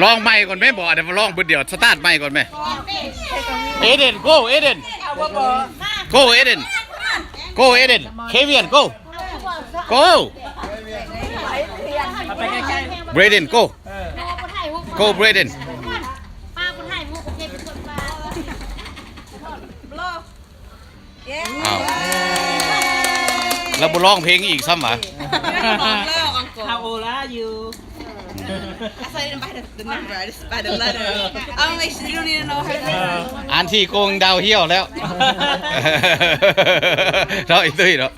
ลองไม่ก่อนไหมบอกเดี๋ยวมาลองเดี๋ยวสตาร์ทไม่ก่อนไหมเอเดน go เอเดน go เอเดน go เอเดนเควิน go go เบรเดน go go เบรเดนแล้วบุร้องเพลงอีกซ้ำหรอ How old are you? I didn't buy the number. I just buy the letter. I'm like, you don't need to know her name. อันที่โกงดาวเหี้ยวแล้วเราอีกตุ้ยเนาะ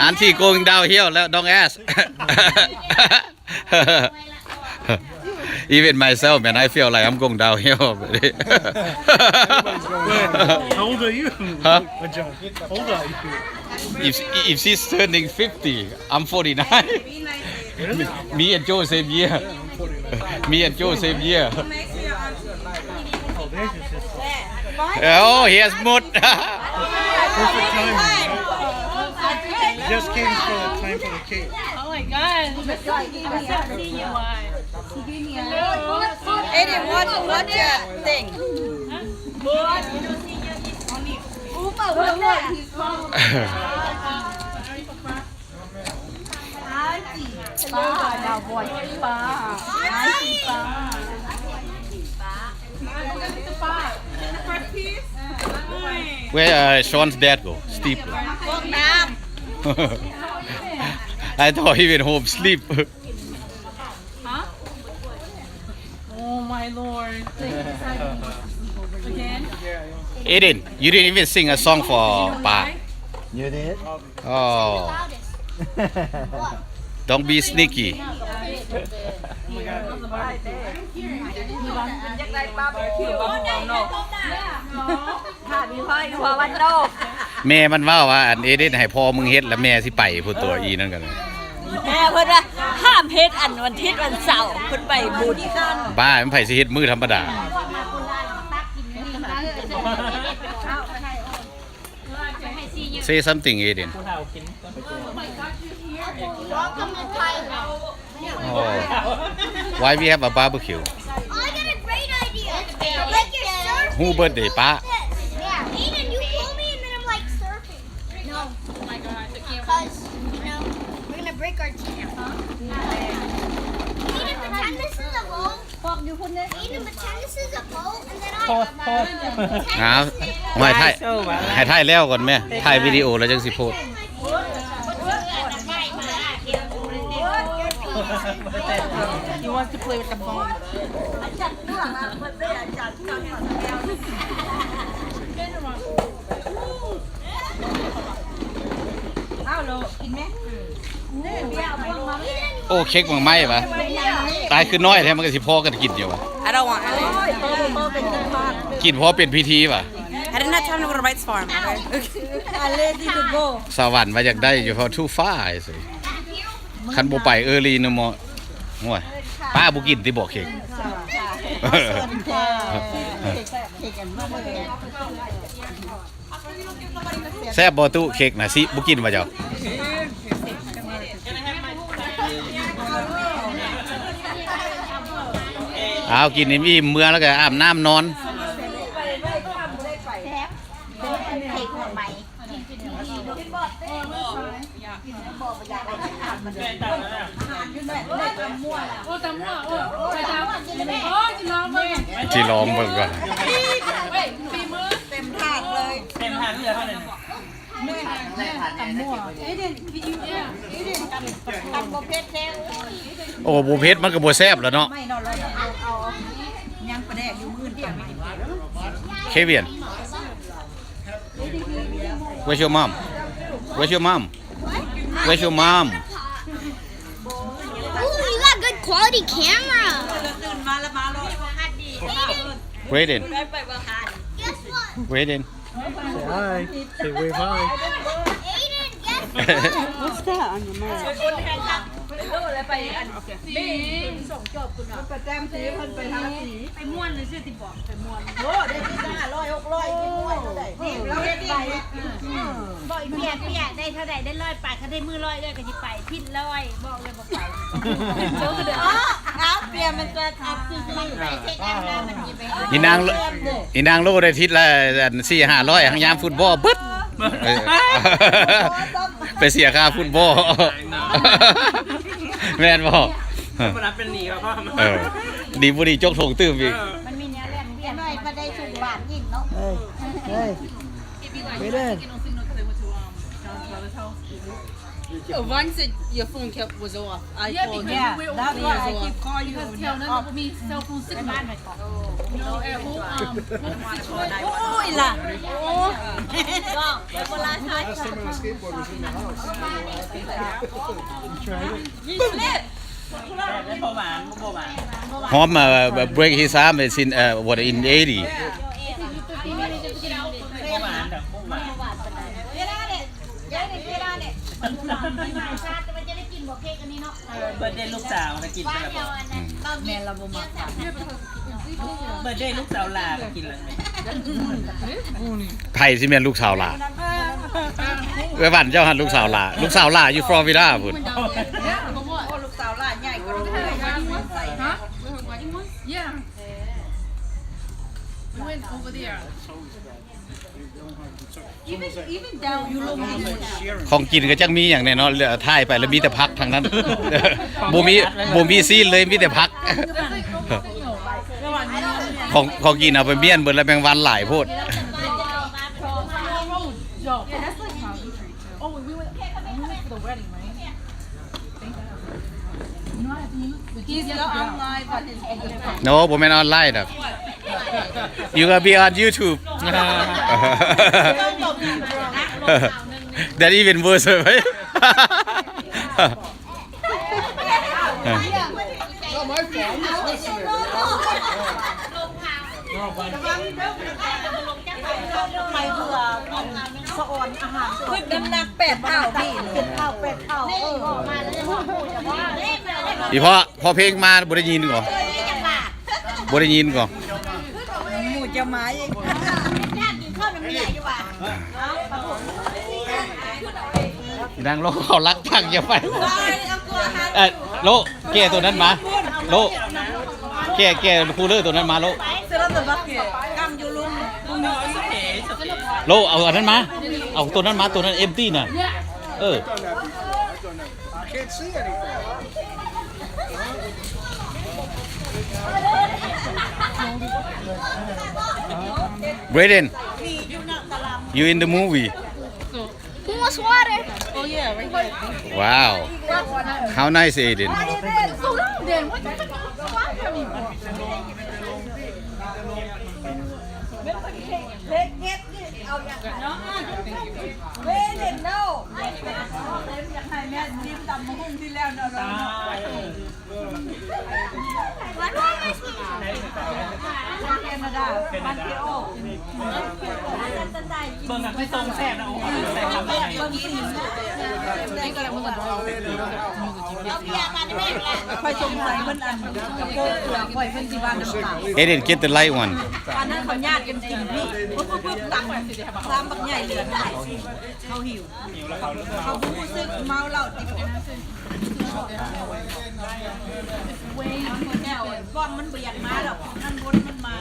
อันที่โกงดาวเหี้ยวแล้วดองแอส Even myself man I feel like I'm going downhill How old are you? Huh? How old are you? if she's turning 50 I'm 49 me and Joe same year me and Joe same year Oh, there's your sister. oh he has mood Perfect timing. Just came for the time for the cake. Oh my god. I'm seeing you why. Aiden, what's your thing? Where Sean's dad go? Sleep. I thought he went home sleep. Oh my lord. Again? Aiden, you didn't even sing a song for Pa. You did? Oh, don't be sneaky. แม่มันว่าอันเอเดนให้พ่อมึงเฮ็ดแล้วแม่สิไปพูดตัวอีนั่นกันเลย แม่เพิ่นว่าห้ามเฮ็ดอันวันอาทิตย์วันเสาร์เพิ่นไปบุญกัน บ้ามันไผสิเฮ็ดมือธรรมดา Say something Aiden. Oh. Why we have a barbecue? Oh, I got a great idea. Like you're surfing. Who birthday, Pa? Yeah. Aiden, you pull me and then I'm like surfing. No. Oh my God. Because, we're going to break our teeth. Aiden, pretend this is a boat. Aiden, pretend this is a boat and then I... อ้าวไม่ถ่ายให้ถ่ายแล้วก่อนแม่ถ่ายวิดีโอแล้วจังสิโพส He wants to play with the phone. โอ้เค้กมังไหม้ปะตายคือน้อยแท้มันก็สิพอกันกินอยู่ปะ I don't want any. กินพอเป็นพิธีปะ I didn't have time to go to Wright's Farm. I'm ready to go สวรรค์มาอยากได้อยู่พอ too far สิคันบ่ไปเออร์ลีนมอโอ้ยป้าบ่กินที่บอกเค้กแซ่บบ่ตู้เค้กน่ะสิบ่กินว่าเจ้าเอากินอิ่มๆเมื่อแล้วก็อาบน้ำนอน จีร้องเบิ่งก่อน เต็มถาดเลย เต็มทางเหลือเท่าไหร่ โอ้บูเพชรมันก็บ่แซ่บแล้วเนาะเควิน Where's your mom Where's your mom Where's your mom Ooh, you got good quality camera. Braden Guess what? Braden Say hi. Say wave hi. Aiden, guess what? What's that on your mouth บ่อยเปียกได้เท่าใดได้100ไปเขาได้มือ100ได้ก็สิไปพิษ100บอกเลยบ่ไป เอา เปลี่ยนมันจะอัพจริง อีนางโลได้ทิศละ4-500หังยามฟุตบอลปึ๊ดไปเสียค่าฟุตบอลแม่นบ่ มารับเป็นหนีครับพ่อ ดีบ่ดีจกถงตื้มอีก มันมีเนี้ยเรียนเรียนหน่อยมาได้สุบาทกินเนาะ Vaughn said your phone kept was off. I Yeah, called because him. we're that's It why was I off. keep calling you. because tell them about me cell phone signal. You know, at home, situation. โอ้ยล่ะโอ้ก็เวลาใช้ Last time my skateboard was in the house. You tried it? ยิ่งเล่น หอมbreak his arm is in what in 80 เวลาเนี่ยย้ายในเวลาเนี่ยมันชาติมันจะได้กินบ่เค้กอันนี้เนาะ เบิร์ดเดย์ลูกสาวมากิน บ้านเดียวอันนั้นเราแม่เราบ่มา เบิร์ดเดย์ลูกสาวลาไปกินเลย ไทยสิแม่นลูกสาวหลาเว้ยบ้านเจ้าหันลูกสาวหลาลูกสาวหลาอยู่ฟลอริดาพุ่น ลูกสาวหลานใหญ่กว่าลูกเลยใส่ Yeah. We went over there. even down you look Sharing. ของกินก็จังมีอย่างแน่นอนถ่ายไปแล้วมีแต่พักทางนั้น บ่มีซีนเลยมีแต่พัก ของกินเอาไปเบี้ยนเบิดแล้วแมงวันหลายโพด Oh, we went for the wedding, right? You know, I have to use the he's not online but his No บ่แม่นออนไลน์ดอก You gonna be on YouTube That even worse ไหม Not my fault. I'm just listening. ไปเพื่อสะออนอาหารขึ้นน้ำหนัก8 เท่าพี่7 เท่า8 เท่ามาแล้วจะพูดจะว่าเล่นมาเล่น อีพอเพลงมาบ่ได้ยินก่อนบ่ได้ยินก่อน หมูจะไม้เอง ญาติกินข้าวน้ำใหญ่ดีกว่า นางโลเขารักพังอย่าไปโลแกตัวนั้นมาโลแกคูลเลอร์ตัวนั้นมาโล เสื้อตัวบักเก็ตกำอยู่ลุง โลเอาอันนั้นมาเอาตัวนั้นมาตัวนั้นเอ็มตี้น่ะเออ I can't see anything. Brayden you in the movie Who wants water? oh yeah right there Wow How nice Aiden So long then. What the fuck you want from me? เล็กเก็ตนี่เอาอย่างน้องเวเดนโน่อยากให้แม่ยิ้มดำมาหุ้มที่แล้วเนาะ แคนาดาบันเทโอ เบิ่งไม่ตรงแซ่บนะโอ้ยแซ่บทำยังไง เบิ้งสี คอยสงสัยมันอันกระโปรงเปลือกคอยเป็นสิบานน้ำตา Aiden get the light one ตอนนั้นเขาญาติกันกินพี่ปุ๊บตังตามบักใหญ่เหลือได้เขาหิวเขาผู้ซึกเมาเหล้าติดก้อนมันเบียดมาหรอกนั่นบนมันมา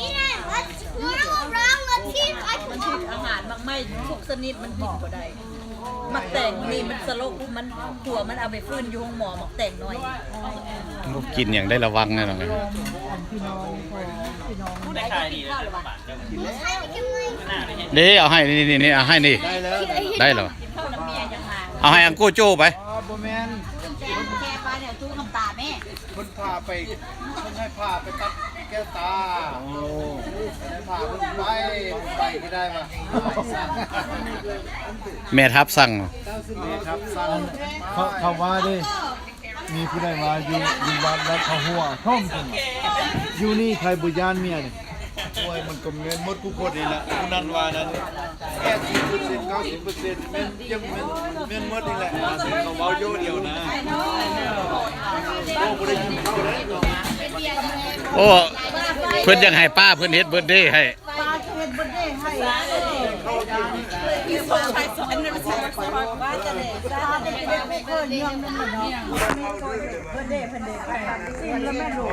Eden, let's go around. Let's see if I มัน can กินอาหารมันไม่ทุกชนิดมันกินบ่ได้มักแต่งนี่มันสโลกมันหัวมันเอาไปฟื้นอยู่ห้องหมอมักแต่งน้อย กินอย่างได้ระวังแน่นอน ได้ขายดีเลยบาท เด้เอาให้นี่เอาให้นี่ได้เหรอ เข้าน้ำเมียยังมา เอาให้อังโกโจ้ไป บ่แม่น แกไปเนี่ยตู้คำตาแม่ เพิ่นพาไปเพิ่นให้พาไปตัดแก้วตาโอ้พาเพิ่นไปไม่ได้มา แม่ทับสั่ง ครับสั่ง เขาว่าดิมีผู้ใดว่าอยู่วัดแล้วเขาหัวท่อมกันอยู่นี่ใครบุญญานเมียนี่ โอ้ยมันก็เงินหมดกูคนนี่แหละผู้นั้นว่านั้นแค่10% 90%แม่นยังแม่นหมดนี่แหละเขาเว้าโยเดียวนะโอ้บ่ได้ยินเขาเลย โอ้เพิ่นยังให้ป้าเพิ่นเฮ็ดเบิร์ธเดย์ให้ he's so try so I've never seen her so hard บ้านจะเลยบ้านจะเลยเพื่อนยังนั่นเนาะเบิร์ดเด เด้เพิ่นเด้ไปแล้วแม่ลูก